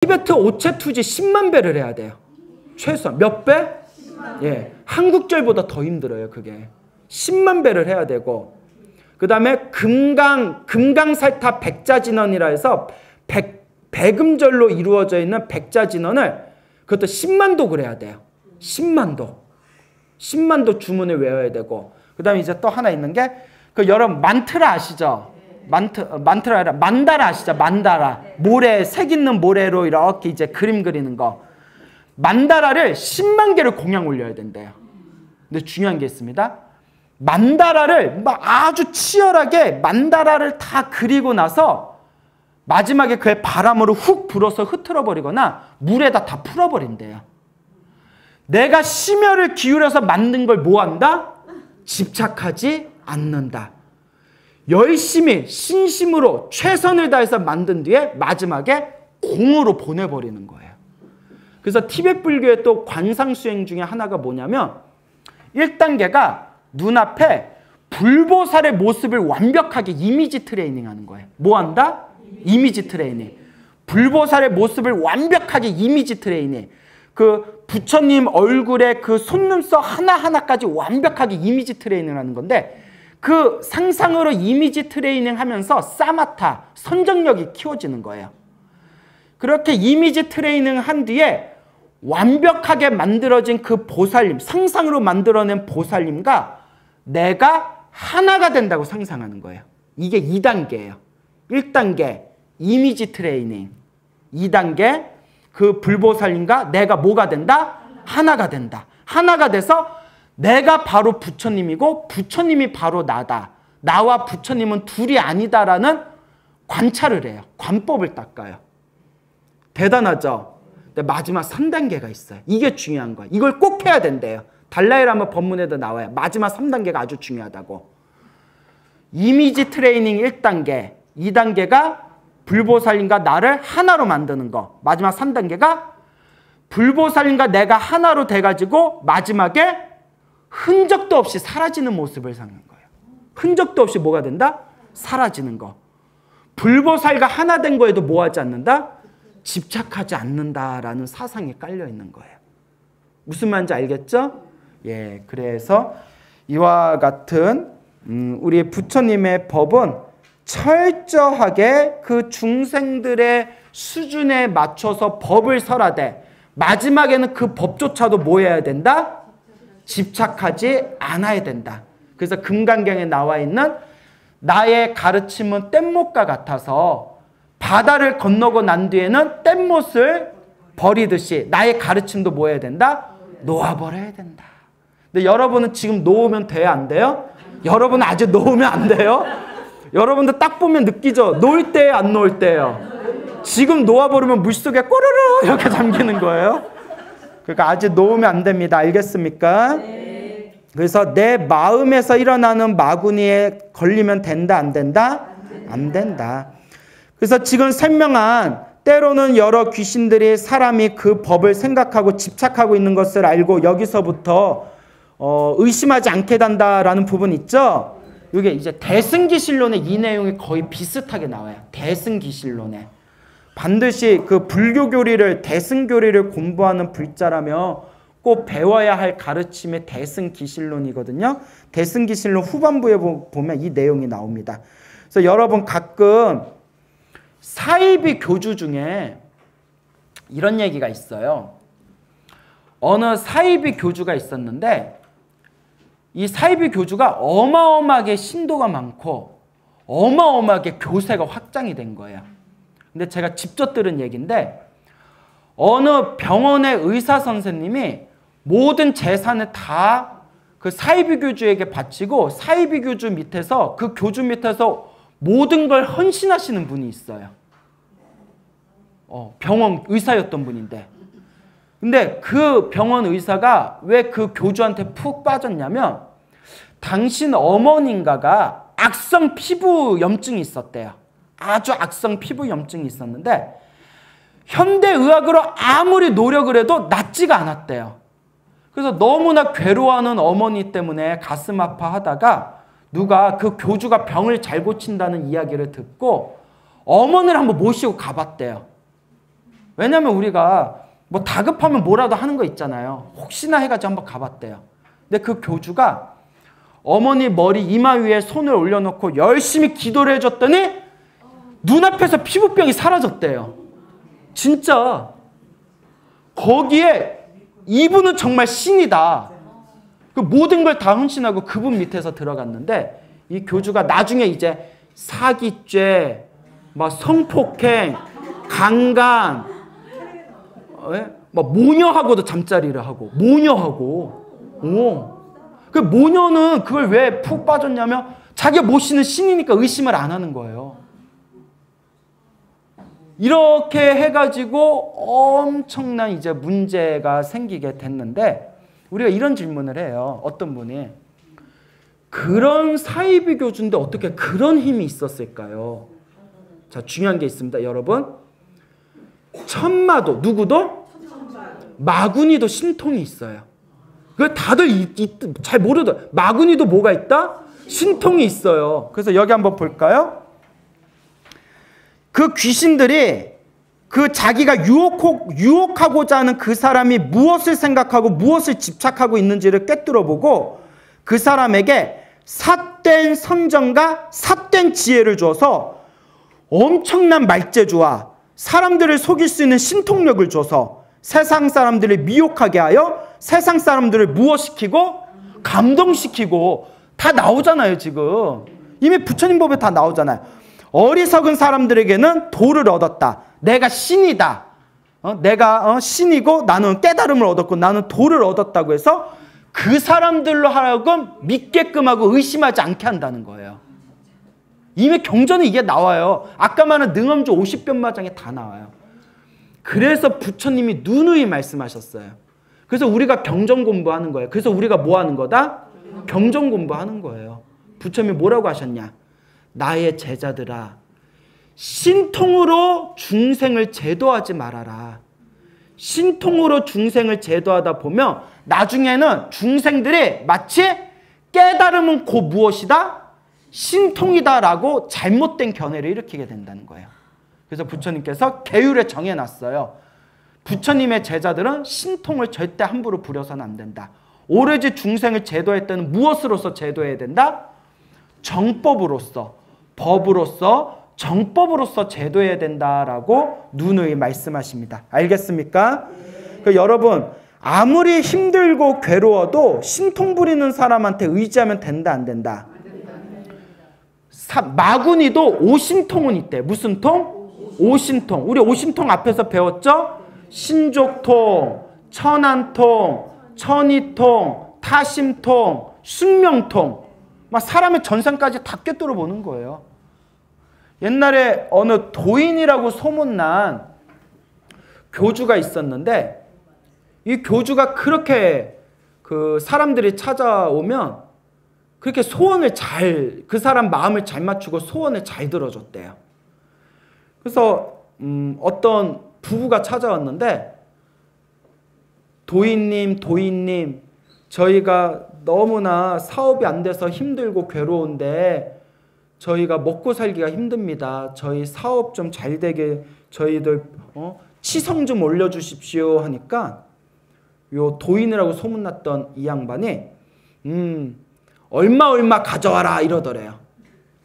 티베트 오체 투지 10만 배를 해야 돼요. 최소한. 몇 배? 10만 배. 예, 한국절보다 더 힘들어요. 그게. 10만 배를 해야 되고, 그 다음에 금강살타 백자진언이라 해서 백음절로 이루어져 있는 백자진언을 그것도 10만도 그래야 돼요. 10만도 주문을 외워야 되고, 그 다음에 이제 또 하나 있는 게, 그 여러분 만트라 아시죠? 만트라 아니라 만다라 아시죠? 만다라. 모래, 색 있는 모래로 이렇게 이제 그림 그리는 거. 만다라를 10만 개를 공양 올려야 된대요. 근데 중요한 게 있습니다. 만다라를 막 아주 치열하게 만다라를 다 그리고 나서 마지막에 그의 바람으로 훅 불어서 흐트러 버리거나 물에다 다 풀어버린대요. 내가 심혈을 기울여서 만든 걸 뭐 한다? 집착하지 않는다. 열심히 신심으로 최선을 다해서 만든 뒤에 마지막에 공으로 보내버리는 거예요. 그래서 티베트 불교의 또 관상수행 중에 하나가 뭐냐면 1단계가 눈앞에 불보살의 모습을 완벽하게 이미지 트레이닝 하는 거예요. 뭐 한다? 이미지 트레이닝. 불보살의 모습을 완벽하게 이미지 트레이닝. 그 부처님 얼굴에 그 속눈썹 하나하나까지 완벽하게 이미지 트레이닝 하는 건데, 그 상상으로 이미지 트레이닝 하면서 사마타, 선정력이 키워지는 거예요. 그렇게 이미지 트레이닝 한 뒤에 완벽하게 만들어진 그 보살님, 상상으로 만들어낸 보살님과 내가 하나가 된다고 상상하는 거예요. 이게 2단계예요. 1단계 이미지 트레이닝, 2단계 그 불보살님과 내가 뭐가 된다? 하나가 된다. 하나가 돼서 내가 바로 부처님이고 부처님이 바로 나다. 나와 부처님은 둘이 아니다라는 관찰을 해요. 관법을 닦아요. 대단하죠? 근데 마지막 3단계가 있어요. 이게 중요한 거예요. 이걸 꼭 해야 된대요. 달라이라마 법문에도 나와요. 마지막 3단계가 아주 중요하다고. 이미지 트레이닝 1단계, 2단계가 불보살님과 나를 하나로 만드는 거. 마지막 3단계가 불보살님과 내가 하나로 돼가지고 마지막에 흔적도 없이 사라지는 모습을 상는 거예요. 흔적도 없이 뭐가 된다? 사라지는 거. 불보살과 하나 된 거에도 뭐 하지 않는다? 집착하지 않는다라는 사상이 깔려 있는 거예요. 무슨 말인지 알겠죠? 예, 그래서 이와 같은 우리 부처님의 법은 철저하게 그 중생들의 수준에 맞춰서 법을 설하되 마지막에는 그 법조차도 뭐 해야 된다? 집착하지 않아야 된다. 그래서 금강경에 나와 있는 나의 가르침은 뗏못과 같아서 바다를 건너고 난 뒤에는 뗏못을 버리듯이 나의 가르침도 뭐 해야 된다? 놓아버려야 된다. 근데 여러분은 지금 놓으면 돼요? 안 돼요? 여러분은 아직 놓으면 안 돼요? 여러분들 딱 보면 느끼죠? 놓을 때예요? 안 놓을 때예요? 지금 놓아버리면 물속에 꼬르르 이렇게 잠기는 거예요. 그러니까 아직 놓으면 안 됩니다. 알겠습니까? 네. 그래서 내 마음에서 일어나는 마구니에 걸리면 된다? 안 된다? 안 된다. 그래서 지금 설명한 때로는 여러 귀신들이 사람이 그 법을 생각하고 집착하고 있는 것을 알고 여기서부터 의심하지 않게 된다라는 부분 있죠? 이게 이제 대승기실론에 이 내용이 거의 비슷하게 나와요. 대승기실론에. 반드시 그 불교교리를, 대승교리를 공부하는 불자라면 꼭 배워야 할 가르침의 대승기실론이거든요. 대승기실론 후반부에 보면 이 내용이 나옵니다. 그래서 여러분 가끔 사이비 교주 중에 이런 얘기가 있어요. 어느 사이비 교주가 있었는데 이 사이비 교주가 어마어마하게 신도가 많고 어마어마하게 교세가 확장이 된 거예요. 근데 제가 직접 들은 얘기인데 어느 병원의 의사 선생님이 모든 재산을 다 그 사이비 교주에게 바치고 사이비 교주 밑에서 그 교주 밑에서 모든 걸 헌신하시는 분이 있어요. 병원 의사였던 분인데. 근데 그 병원 의사가 왜 그 교주한테 푹 빠졌냐면 당신 어머니인가가 악성 피부 염증이 있었대요. 아주 악성 피부 염증이 있었는데 현대의학으로 아무리 노력을 해도 낫지가 않았대요. 그래서 너무나 괴로워하는 어머니 때문에 가슴 아파하다가 누가 그 교주가 병을 잘 고친다는 이야기를 듣고 어머니를 한번 모시고 가봤대요. 왜냐면 우리가 뭐 다급하면 뭐라도 하는 거 있잖아요. 혹시나 해가지고 한번 가봤대요. 근데 그 교주가 어머니 머리 이마 위에 손을 올려놓고 열심히 기도를 해줬더니 눈앞에서 피부병이 사라졌대요. 진짜. 거기에 이분은 정말 신이다. 그 모든 걸 다 헌신하고 그분 밑에서 들어갔는데 이 교주가 나중에 이제 사기죄, 막 성폭행, 강간, 막 모녀하고도 잠자리를 하고, 모녀하고. 그 모녀는 그걸 왜 푹 빠졌냐면 자기가 모시는 신이니까 의심을 안 하는 거예요. 이렇게 해가지고 엄청난 이제 문제가 생기게 됐는데 우리가 이런 질문을 해요. 어떤 분이 그런 사이비 교주인데 어떻게 그런 힘이 있었을까요? 자, 중요한 게 있습니다. 여러분, 천마도 누구도? 마구니도 신통이 있어요. 그 다들 잘 모르더라고요. 마구니도 뭐가 있다? 신통이 있어요. 그래서 여기 한번 볼까요? 그 귀신들이 그 자기가 유혹하고자 하는 그 사람이 무엇을 생각하고 무엇을 집착하고 있는지를 꿰뚫어보고 그 사람에게 삿된 선정과 삿된 지혜를 주어서 엄청난 말재주와 사람들을 속일 수 있는 신통력을 줘서 세상 사람들을 미혹하게 하여 세상 사람들을 무엇시키고 감동시키고 다 나오잖아요. 지금 이미 부처님 법에 다 나오잖아요. 어리석은 사람들에게는 도를 얻었다. 내가 신이다. 내가 신이고 나는 깨달음을 얻었고 나는 도를 얻었다고 해서 그 사람들로 하여금 믿게끔 하고 의심하지 않게 한다는 거예요. 이미 경전에 이게 나와요. 아까 말한 능엄주 50변마장에 다 나와요. 그래서 부처님이 누누이 말씀하셨어요. 그래서 우리가 경전 공부하는 거예요. 그래서 우리가 뭐 하는 거다? 경전 공부하는 거예요. 부처님이 뭐라고 하셨냐? 나의 제자들아, 신통으로 중생을 제도하지 말아라. 신통으로 중생을 제도하다 보면 나중에는 중생들이 마치 깨달음은 곧 무엇이다? 신통이다라고 잘못된 견해를 일으키게 된다는 거예요. 그래서 부처님께서 계율에 정해놨어요. 부처님의 제자들은 신통을 절대 함부로 부려서는 안 된다. 오로지 중생을 제도할 때는 무엇으로서 제도해야 된다? 정법으로서, 법으로서, 정법으로서 제도해야 된다라고 누누이 말씀하십니다. 알겠습니까? 여러분, 아무리 힘들고 괴로워도 신통 부리는 사람한테 의지하면 된다, 안 된다? 마구니도 오신통은 있대. 무슨 통? 오신통. 우리 오신통 앞에서 배웠죠? 신족통, 천안통, 천이통, 타심통, 숙명통. 막 사람의 전생까지 다 꿰뚫어 보는 거예요. 옛날에 어느 도인이라고 소문난 교주가 있었는데 이 교주가 그렇게 그 사람들이 찾아오면 그렇게 소원을 그 사람 마음을 잘 맞추고 소원을 잘 들어줬대요. 그래서 어떤 부부가 찾아왔는데 도인님 저희가 너무나 사업이 안 돼서 힘들고 괴로운데 저희가 먹고 살기가 힘듭니다. 저희 사업 좀 잘 되게 저희들 치성 좀 올려주십시오 하니까 요 도인이라고 소문났던 이 양반이 얼마 가져와라 이러더래요.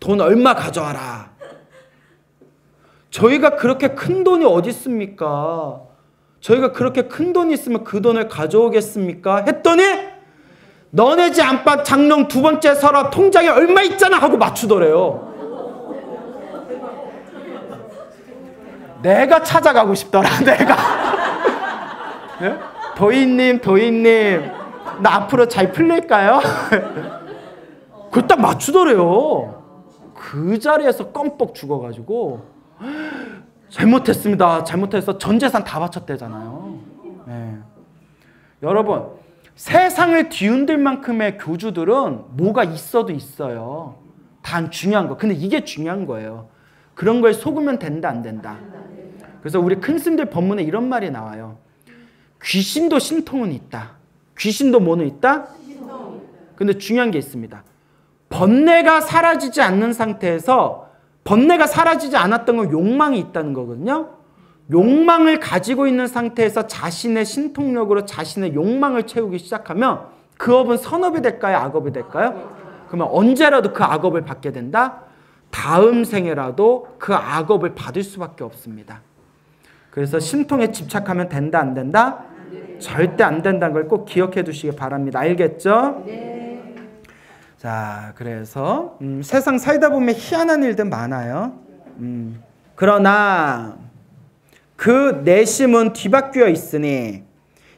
돈 얼마 가져와라. 저희가 그렇게 큰 돈이 어디 있습니까? 저희가 그렇게 큰 돈이 있으면 그 돈을 가져오겠습니까? 했더니 너네 집 안방 장롱 두 번째 서랍 통장에 얼마 있잖아 하고 맞추더래요. 내가 찾아가고 싶더라. 내가 네? 도인님 나 앞으로 잘 풀릴까요? 그걸 딱 맞추더래요. 그 자리에서 껌뻑 죽어가지고 잘못했습니다. 잘못해서 전 재산 다 바쳤대잖아요. 네. 여러분, 세상을 뒤흔들 만큼의 교주들은 뭐가 있어도 있어요. 단 중요한 거. 근데 이게 중요한 거예요. 그런 거에 속으면 된다, 안 된다. 그래서 우리 큰 스님들 법문에 이런 말이 나와요. 귀신도 신통은 있다. 귀신도 뭐는 있다? 근데 중요한 게 있습니다. 번뇌가 사라지지 않는 상태에서 번뇌가 사라지지 않았던 건 욕망이 있다는 거거든요. 욕망을 가지고 있는 상태에서 자신의 신통력으로 자신의 욕망을 채우기 시작하면 그 업은 선업이 될까요? 악업이 될까요? 그러면 언제라도 그 악업을 받게 된다? 다음 생에라도 그 악업을 받을 수밖에 없습니다. 그래서 신통에 집착하면 된다, 안 된다? 절대 안 된다는 걸 꼭 기억해 두시기 바랍니다. 알겠죠? 네. 자, 그래서 세상 살다 보면 희한한 일들 많아요. 그러나 그 내심은 뒤바뀌어 있으니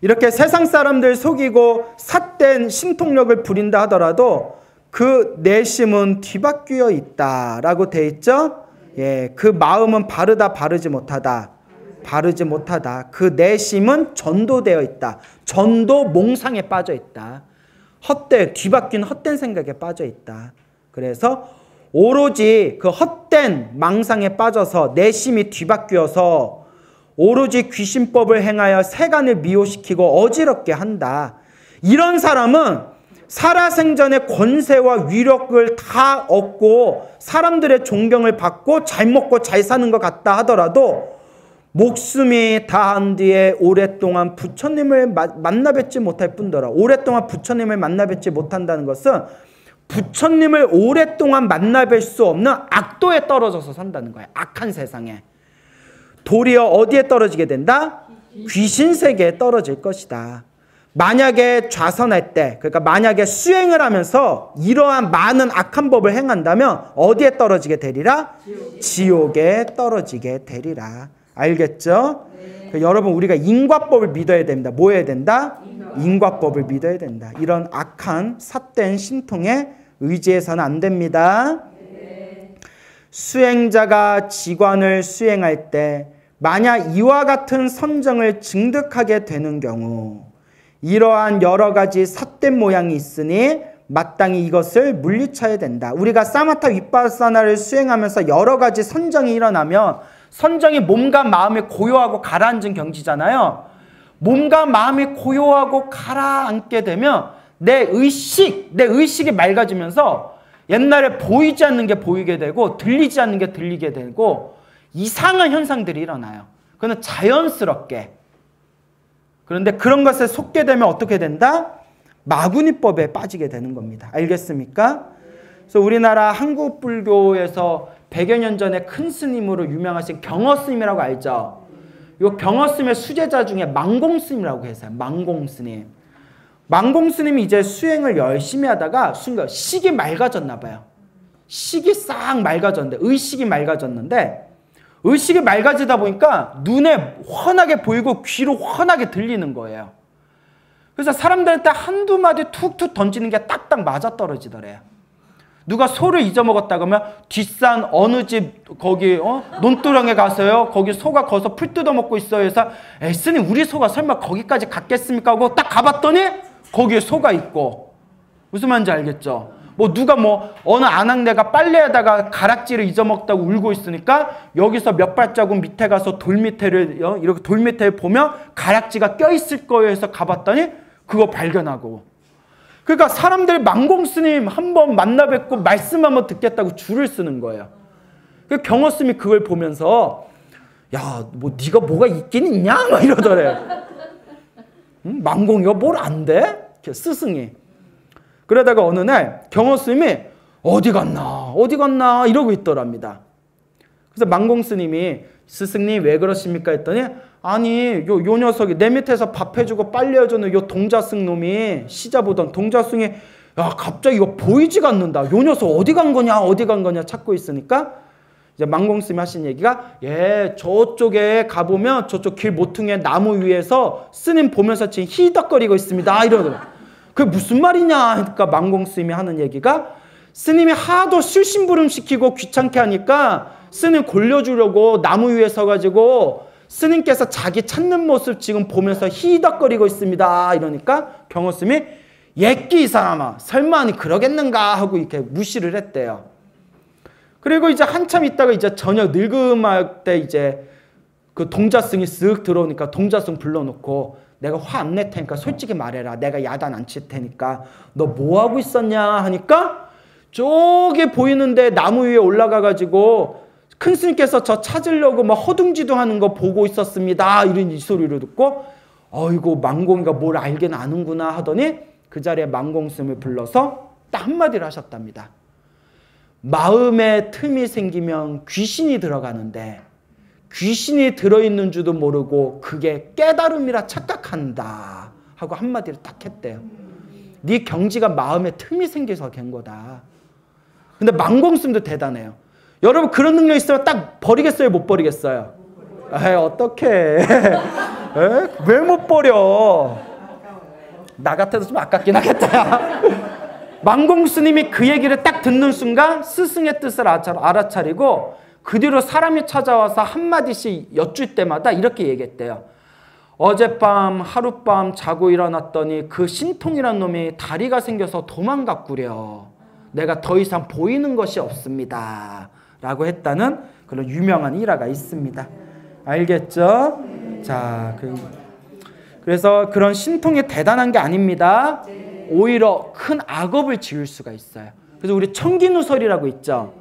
이렇게 세상 사람들 속이고 삿된 신통력을 부린다 하더라도 그 내심은 뒤바뀌어 있다라고 돼 있죠? 예, 그 마음은 바르다 바르지 못하다. 바르지 못하다. 그 내심은 전도되어 있다. 전도 몽상에 빠져 있다. 헛된 뒤바뀐 헛된 생각에 빠져 있다. 그래서 오로지 그 헛된 망상에 빠져서 내심이 뒤바뀌어서 오로지 귀신법을 행하여 세간을 미호시키고 어지럽게 한다. 이런 사람은 살아생전의 권세와 위력을 다 얻고 사람들의 존경을 받고 잘 먹고 잘 사는 것 같다 하더라도 목숨이 다한 뒤에 오랫동안 부처님을 만나 뵙지 못할 뿐더러 오랫동안 부처님을 만나 뵙지 못한다는 것은 부처님을 오랫동안 만나 뵐 수 없는 악도에 떨어져서 산다는 거예요. 악한 세상에. 도리어 어디에 떨어지게 된다? 귀신 세계에 떨어질 것이다. 만약에 좌선할 때, 그러니까 만약에 수행을 하면서 이러한 많은 악한 법을 행한다면 어디에 떨어지게 되리라? 지옥에 떨어지게 되리라. 알겠죠? 네. 여러분 우리가 인과법을 믿어야 됩니다. 뭐 해야 된다? 인과법을 믿어야 된다. 이런 악한 삿된 신통에 의지해서는 안 됩니다. 네. 수행자가 지관을 수행할 때 만약 이와 같은 선정을 증득하게 되는 경우 이러한 여러 가지 삿된 모양이 있으니 마땅히 이것을 물리쳐야 된다. 우리가 사마타 윗바사나를 수행하면서 여러 가지 선정이 일어나면 선정이 몸과 마음이 고요하고 가라앉은 경지잖아요. 몸과 마음이 고요하고 가라앉게 되면 내 의식이 맑아지면서 옛날에 보이지 않는 게 보이게 되고 들리지 않는 게 들리게 되고 이상한 현상들이 일어나요. 그건 자연스럽게. 그런데 그런 것에 속게 되면 어떻게 된다? 마구니법에 빠지게 되는 겁니다. 알겠습니까? 그래서 우리나라 한국 불교에서 100여 년 전에 큰 스님으로 유명하신 경허스님이라고 알죠? 이 경허스님의 수제자 중에 망공스님이라고 계세요. 망공스님. 망공스님이 이제 수행을 열심히 하다가 순간 식이 맑아졌나 봐요. 식이 싹 맑아졌는데 의식이 맑아졌는데 의식이 맑아지다 보니까 눈에 훤하게 보이고 귀로 훤하게 들리는 거예요. 그래서 사람들한테 한두 마디 툭툭 던지는 게 딱딱 맞아떨어지더래요. 누가 소를 잊어먹었다고 하면 뒷산 어느 집 거기 논두렁에 가서요. 거기 소가 거기서 풀 뜯어먹고 있어요. 그래서 스님 우리 소가 설마 거기까지 갔겠습니까? 하고 딱 가봤더니 거기에 소가 있고. 무슨 말인지 알겠죠? 뭐 누가 어느 아낙네가 빨래에다가 가락지를 잊어먹다고 울고 있으니까 여기서 몇 발자국 밑에 가서 돌 밑에를 이렇게 돌 밑에 보면 가락지가 껴있을 거예요 해서 가봤더니 그거 발견하고. 그러니까 사람들이 망공스님 한번 만나 뵙고 말씀 한번 듣겠다고 줄을 쓰는 거예요. 그 경허스님이 그걸 보면서 야, 네가 뭐가 있긴 있냐? 막 이러더래요. 망공이가 뭘 안 돼? 스승이. 그러다가 어느 날 경허스님이 어디 갔나 이러고 있더랍니다. 그래서 망공스님이 스승님 왜 그러십니까? 했더니 아니 요 녀석이 내 밑에서 밥 해주고 빨래 해주는 요 동자승 놈이 시자 보던 동자승이 야 갑자기 이거 보이지가 않는다. 요 녀석 어디 간 거냐 찾고 있으니까 이제 망공스님이 하신 얘기가 예 저쪽에 가보면 저쪽 길 모퉁이에 나무 위에서 스님 보면서 지금 히덕거리고 있습니다. 이러더라고요. 그게 무슨 말이냐 하니까 망공스님이 하는 얘기가 스님이 하도 실심부름 시키고 귀찮게 하니까 스님 골려주려고 나무 위에 서가지고 스님께서 자기 찾는 모습 지금 보면서 히덕거리고 있습니다. 이러니까 경허스님이 예끼 이 사람아 설마 아니 그러겠는가 하고 이렇게 무시를 했대요. 그리고 이제 한참 있다가 이제 저녁 늙음할 때 이제 그 동자승이 쓱 들어오니까 동자승 불러놓고 내가 화 안 낼 테니까 솔직히 말해라. 내가 야단 안 칠 테니까 너 뭐 하고 있었냐 하니까 저기 보이는데 나무 위에 올라가가지고 큰 스님께서 저 찾으려고 막 허둥지둥하는 거 보고 있었습니다. 이런 이 소리를 듣고 어이구 망공이가 뭘 알긴 아는구나 하더니 그 자리에 망공 스님을 불러서 딱 한마디를 하셨답니다. 마음에 틈이 생기면 귀신이 들어가는데 귀신이 들어있는 줄도 모르고 그게 깨달음이라 착각한다 하고 한마디를 딱 했대요. 네 경지가 마음에 틈이 생겨서 된 거다. 근데 망공 스님도 대단해요. 여러분 그런 능력 있으면 딱 버리겠어요? 못 버리겠어요? 에이 어떡해. 왜 못 버려? 나 같아도 좀 아깝긴 하겠다. 망공 스님이 그 얘기를 딱 듣는 순간 스승의 뜻을 알아차리고 그 뒤로 사람이 찾아와서 한마디씩 여쭐 때마다 이렇게 얘기했대요. 어젯밤 하룻밤 자고 일어났더니 그 신통이란 놈이 다리가 생겨서 도망갔구려. 내가 더 이상 보이는 것이 없습니다. 라고 했다는 그런 유명한 일화가 있습니다. 알겠죠? 자, 그래서 그런 신통이 대단한 게 아닙니다. 오히려 큰 악업을 지을 수가 있어요. 그래서 우리 청기누설이라고 있죠.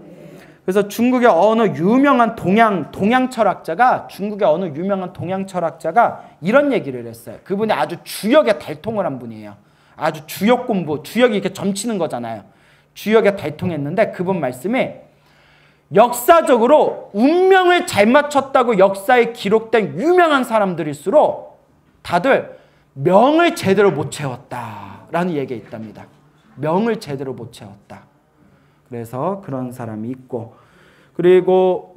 그래서 중국의 어느 유명한 동양 철학자가 이런 얘기를 했어요. 그분이 아주 주역에 달통을 한 분이에요. 아주 주역 공부, 주역이 이렇게 점치는 거잖아요. 주역에 달통했는데 그분 말씀이 역사적으로 운명을 잘 맞췄다고 역사에 기록된 유명한 사람들일수록 다들 명을 제대로 못 채웠다라는 얘기가 있답니다. 명을 제대로 못 채웠다. 그래서 그런 사람이 있고, 그리고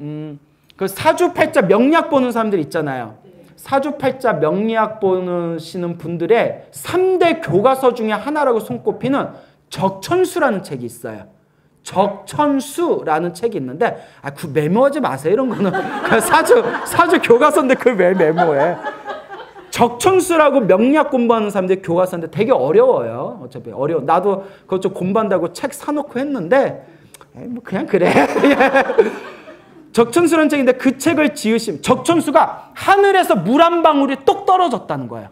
그 사주팔자 명리학 보는 사람들 있잖아요. 사주팔자 명리학 보시는 분들의 3대 교과서 중에 하나라고 손꼽히는 적천수라는 책이 있어요. 적천수라는 책이 있는데 그 메모하지 마세요. 이런 거는 사주 교과서인데 그걸 왜 메모해. 적천수라고 명리학 공부하는 사람들 교과서인데 되게 어려워요. 어차피 어려워. 나도 그것 좀 공부한다고 책 사놓고 했는데 뭐 그냥 그래. 적천수라는 책인데 그 책을 지으신 적천수가 하늘에서 물 한 방울이 똑 떨어졌다는 거예요.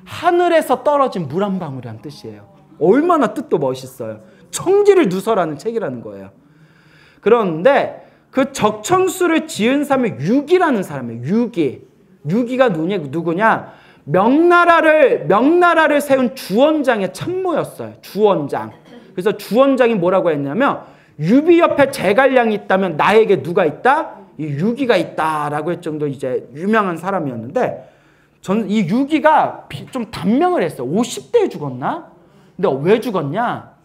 하늘에서 떨어진 물 한 방울이란 뜻이에요. 얼마나 뜻도 멋있어요. 청지를 누설하는 책이라는 거예요. 그런데 그 적천수를 지은 사람이 유기라는 사람이에요. 유기가 누구냐? 명나라를 세운 주원장의 참모였어요. 주원장. 그래서 주원장이 뭐라고 했냐면 유비 옆에 제갈량이 있다면 나에게 누가 있다? 이 유기가 있다라고 할 정도 이제 유명한 사람이었는데 저는 이 유기가 좀 단명을 했어요. 50대에 죽었나? 근데 왜 죽었냐?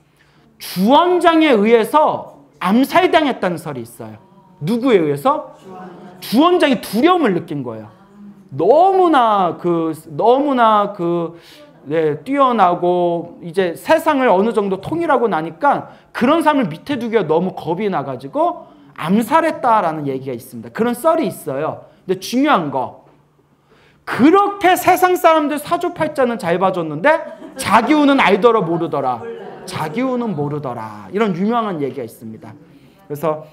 주원장에 의해서 암살당했다는 설이 있어요. 누구에 의해서? 주원장이 두려움을 느낀 거예요. 너무나 뛰어나고 이제 세상을 어느 정도 통일하고 나니까 그런 사람을 밑에 두기가 너무 겁이 나가지고 암살했다라는 얘기가 있습니다. 그런 썰이 있어요. 근데 중요한 거, 그렇게 세상 사람들 사주팔자는 잘 봐줬는데 자기운은 알더라 모르더라. 자기운은 모르더라. 이런 유명한 얘기가 있습니다. 그래서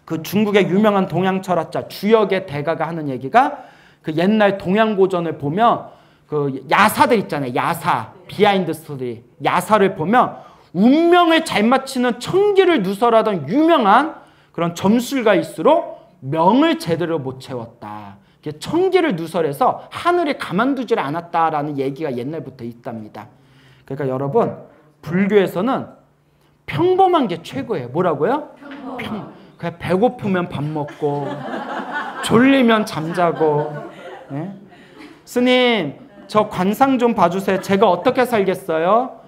그 중국의 유명한 동양 철학자 주역의 대가가 하는 얘기가 그 옛날 동양 고전을 보면 그 야사들 있잖아요. 야사, 비하인드 스토리. 야사를 보면 운명을 잘 맞히는 청기를 누설하던 유명한 그런 점술가일수록 명을 제대로 못 채웠다. 청기를 누설해서 하늘이 가만두질 않았다라는 얘기가 옛날부터 있답니다. 그러니까 여러분, 불교에서는 평범한 게 최고예요. 뭐라고요? 그냥 배고프면 밥 먹고 졸리면 잠자고. 네? 스님, 저 관상 좀 봐주세요. 제가 어떻게 살겠어요?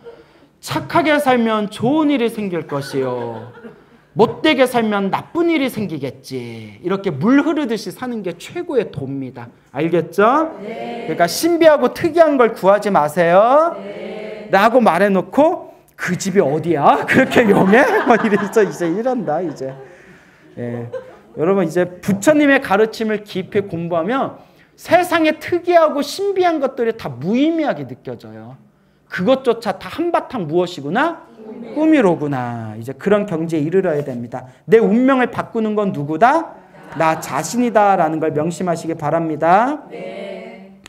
착하게 살면 좋은 일이 생길 것이요. 못되게 살면 나쁜 일이 생기겠지. 이렇게 물 흐르듯이 사는 게 최고의 도입니다. 알겠죠? 네. 그러니까 신비하고 특이한 걸 구하지 마세요. 네. 라고 말해놓고 그 집이 어디야? 그렇게 용해? 막 이래서 이제 이런다 이제. 예. 여러분 이제 부처님의 가르침을 깊이 공부하면 세상에 특이하고 신비한 것들이 다 무의미하게 느껴져요. 그것조차 다 한바탕 무엇이구나? 꿈이로구나. 이제 그런 경지에 이르러야 됩니다. 내 운명을 바꾸는 건 누구다? 나 자신이다 라는 걸 명심하시기 바랍니다. 네.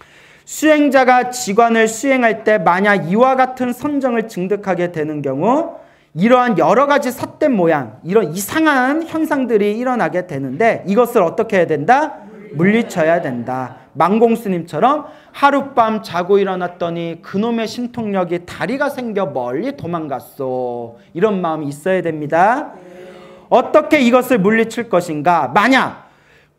수행자가 직관을 수행할 때 만약 이와 같은 선정을 증득하게 되는 경우 이러한 여러 가지 삿된 모양, 이런 이상한 현상들이 일어나게 되는데 이것을 어떻게 해야 된다? 물리쳐야 된다. 망공스님처럼 하룻밤 자고 일어났더니 그놈의 신통력이 다리가 생겨 멀리 도망갔소. 이런 마음이 있어야 됩니다. 어떻게 이것을 물리칠 것인가? 만약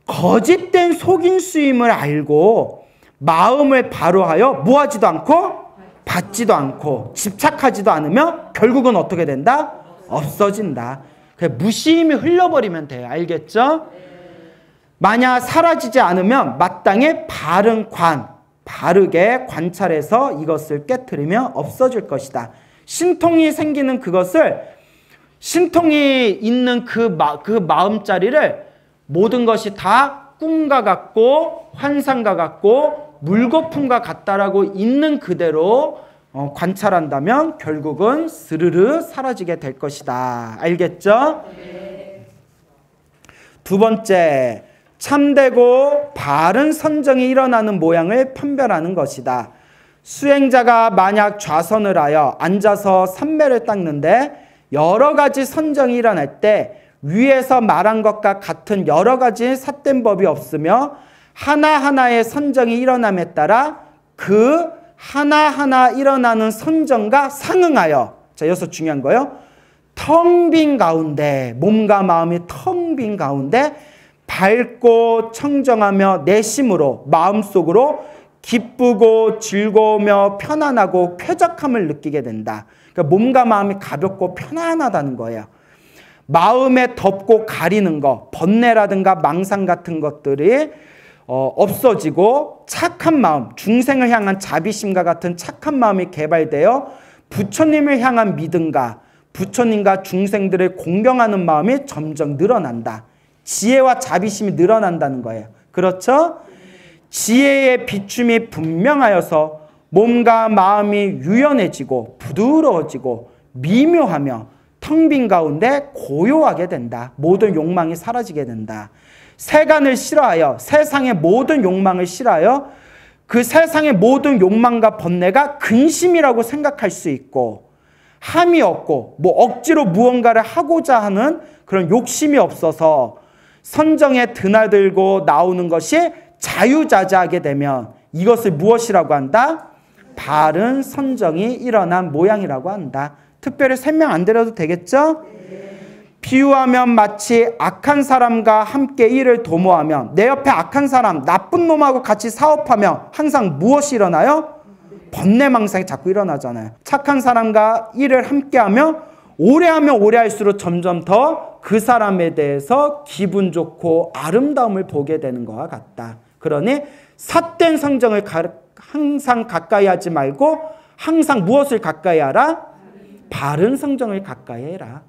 거짓된 속인수임을 알고 마음을 바로하여 뭐하지도 않고 받지도 않고 집착하지도 않으면 결국은 어떻게 된다? 없어진다. 무심히 흘려버리면 돼요. 알겠죠? 만약 사라지지 않으면 마땅히 바르게 관찰해서 이것을 깨트리면 없어질 것이다. 신통이 생기는 그것을, 신통이 있는 그 마음자리를 모든 것이 다 꿈과 같고 환상과 같고 물거품과 같다라고 있는 그대로 관찰한다면 결국은 스르르 사라지게 될 것이다. 알겠죠? 두 번째, 참되고 바른 선정이 일어나는 모양을 판별하는 것이다. 수행자가 만약 좌선을 하여 앉아서 삼매를 닦는데 여러 가지 선정이 일어날 때 위에서 말한 것과 같은 여러 가지 삿된 법이 없으며 하나하나의 선정이 일어남에 따라 그 하나하나 일어나는 선정과 상응하여, 자, 여기서 중요한 거예요. 텅 빈 가운데, 몸과 마음이 텅 빈 가운데 밝고 청정하며 내심으로, 마음속으로 기쁘고 즐거우며 편안하고 쾌적함을 느끼게 된다. 그러니까 몸과 마음이 가볍고 편안하다는 거예요. 마음에 덮고 가리는 것, 번뇌라든가 망상 같은 것들이 없어지고 착한 마음, 중생을 향한 자비심과 같은 착한 마음이 개발되어 부처님을 향한 믿음과 부처님과 중생들을 공경하는 마음이 점점 늘어난다. 지혜와 자비심이 늘어난다는 거예요. 그렇죠? 지혜의 비춤이 분명하여서 몸과 마음이 유연해지고 부드러워지고 미묘하며 텅 빈 가운데 고요하게 된다. 모든 욕망이 사라지게 된다. 세간을 싫어하여, 세상의 모든 욕망을 싫어하여 그 세상의 모든 욕망과 번뇌가 근심이라고 생각할 수 있고, 함이 없고 뭐 억지로 무언가를 하고자 하는 그런 욕심이 없어서 선정에 드나들고 나오는 것이 자유자재하게 되면 이것을 무엇이라고 한다? 바른 선정이 일어난 모양이라고 한다. 특별히 설명 안 드려도 되겠죠? 비유하면 마치 악한 사람과 함께 일을 도모하면, 내 옆에 악한 사람, 나쁜 놈하고 같이 사업하면 항상 무엇이 일어나요? 번뇌망상이 자꾸 일어나잖아요. 착한 사람과 일을 함께하며 오래 하면 오래 할수록 점점 더 그 사람에 대해서 기분 좋고 아름다움을 보게 되는 것과 같다. 그러니 삿된 성정을 항상 가까이 하지 말고 항상 무엇을 가까이 하라? 바른 성정을 가까이 해라.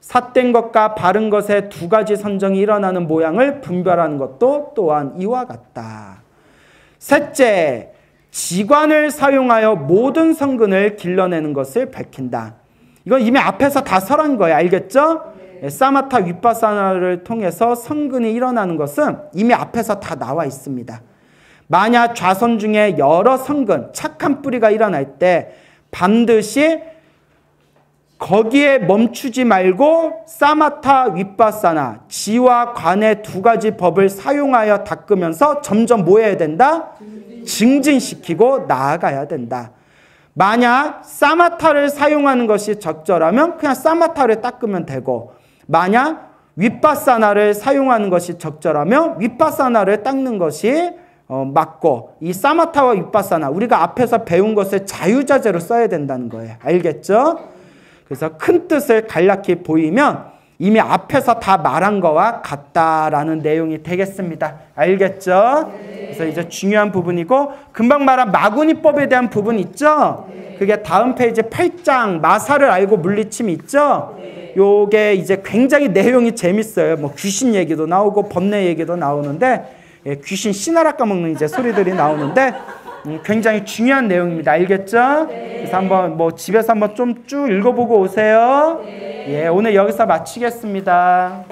삿된 것과 바른 것의 두 가지 선정이 일어나는 모양을 분별하는 것도 또한 이와 같다. 셋째, 지관을 사용하여 모든 성근을 길러내는 것을 밝힌다. 이건 이미 앞에서 다 설한 거예요. 알겠죠? 사마타 위파사나를 통해서 성근이 일어나는 것은 이미 앞에서 다 나와 있습니다. 만약 좌선 중에 여러 성근, 착한 뿌리가 일어날 때 반드시 거기에 멈추지 말고 사마타 위파사나, 지와 관의 두 가지 법을 사용하여 닦으면서 점점 뭐 해야 된다? 증진시키고 나아가야 된다. 만약 사마타를 사용하는 것이 적절하면 그냥 사마타를 닦으면 되고, 만약 위파사나를 사용하는 것이 적절하면 위파사나를 닦는 것이 맞고, 이 사마타와 위파사나, 우리가 앞에서 배운 것을 자유자재로 써야 된다는 거예요. 알겠죠? 그래서 큰 뜻을 간략히 보이면 이미 앞에서 다 말한 거와 같다라는 내용이 되겠습니다. 알겠죠? 그래서 이제 중요한 부분이고, 금방 말한 마구니법에 대한 부분 있죠? 그게 다음 페이지 8장 마사를 알고 물리침이 있죠? 요게 이제 굉장히 내용이 재밌어요. 뭐 귀신 얘기도 나오고 번뇌 얘기도 나오는데, 귀신 씨나라 까먹는 이제 소리들이 나오는데 굉장히 중요한 내용입니다. 알겠죠? 그래서 한번 뭐 집에서 한번 좀 쭉 읽어보고 오세요. 예, 오늘 여기서 마치겠습니다.